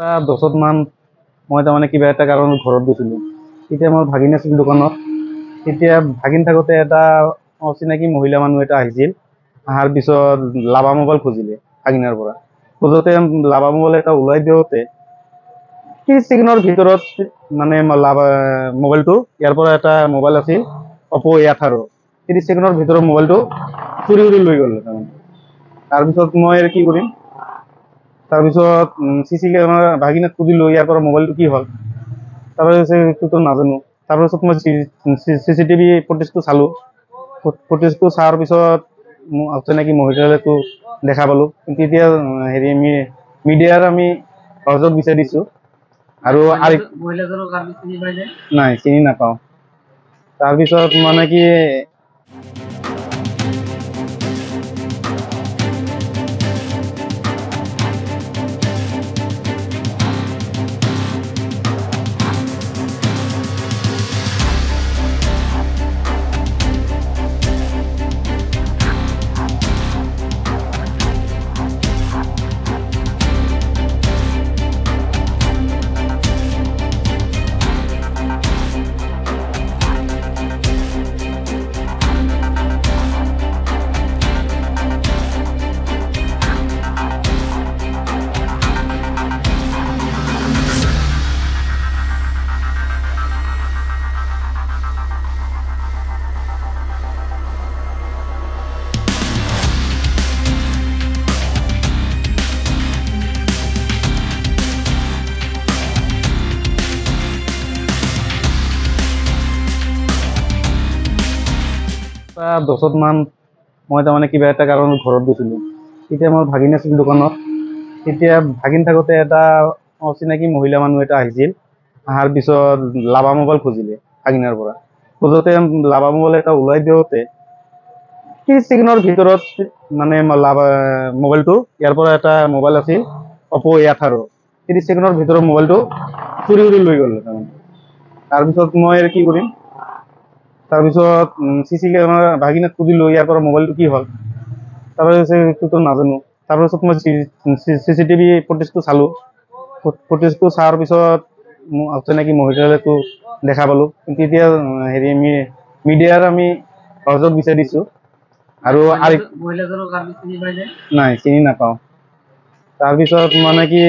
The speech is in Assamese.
10মান মই তাৰমানে কিবা এটা কাৰণত ঘৰত গৈছিলোঁ। তেতিয়া মোৰ ভাগিন আছিল দোকানত। তেতিয়া ভাগিন থাকোঁতে এটা অচিনাকি মহিলা মানুহ এটা আহিছিল। অহাৰ পিছত লাভা মোবাইল খুজিলে ভাগিনাৰ পৰা। খোজোতে লাভা মোবাইল এটা ওলাই দিওঁতে 30 ছেকেণ্ডৰ ভিতৰত মানে মোবাইলটো ইয়াৰ পৰা এটা মোবাইল আছিল অপো A18। 30 ছেকেণ্ডৰ ভিতৰত মোবাইলটো চুৰি কৰি লৈ গ'ল। তাৰপিছত মই কি কৰিম, তাৰপিছত CC কেমেৰা ভাগিনাক সুধিলোঁ ইয়াৰ পৰা মোবাইলটো কি হ'ল। তাৰপিছত সেইটোতো নাজানো। তাৰপিছত মই CCTV ফুটেজটো চালোঁ। ফুটেজটো চোৱাৰ পিছত অচিনাকি মহিলাটো দেখা পালোঁ। কিন্তু এতিয়া হেৰি মিডিয়াৰ আমি সহযোগ বিচাৰিছোঁ আৰু নাই চিনি নাপাওঁ। তাৰপিছত মানে কি প্ৰায় 10মান মই তাৰমানে কিবা এটা কাৰণত ঘৰত গৈছিলোঁ। তেতিয়া মোৰ ভাগিন আছিল দোকানত। তেতিয়া ভাগিন থাকোঁতে এটা অচিনাকি মহিলা মানুহ এটা আহিছিল। অহাৰ পিছত লাভা মোবাইল খুজিলে ভাগিনাৰ পৰা। খোজোতে লাভা মোবাইল এটা ওলাই দিওঁতে 30 ছেকেণ্ডৰ ভিতৰত মানে মোবাইলটো ইয়াৰ পৰা এটা মোবাইল আছিল অপো A18। 30 ছেকেণ্ডৰ ভিতৰত মোবাইলটো চুৰি কৰি লৈ গ'ল। তাৰপিছত মই কি কৰিম, তাৰপিছত CC কেমেৰা ভাগিনাক সুধিলোঁ ইয়াৰ পৰা মোবাইলটো কি হ'ল। তাৰপিছত সেইটোতো নাজানো। তাৰপিছত মই CCTV ফুটেজটো চালোঁ। ফুটেজটো চোৱাৰ পিছত অচিনাকি মহিলাটো দেখা পালোঁ। কিন্তু এতিয়া হেৰি মিডিয়াৰ আমি সহযোগ বিচাৰিছোঁ আৰু নাই চিনি নাপাওঁ। তাৰপিছত মানে কি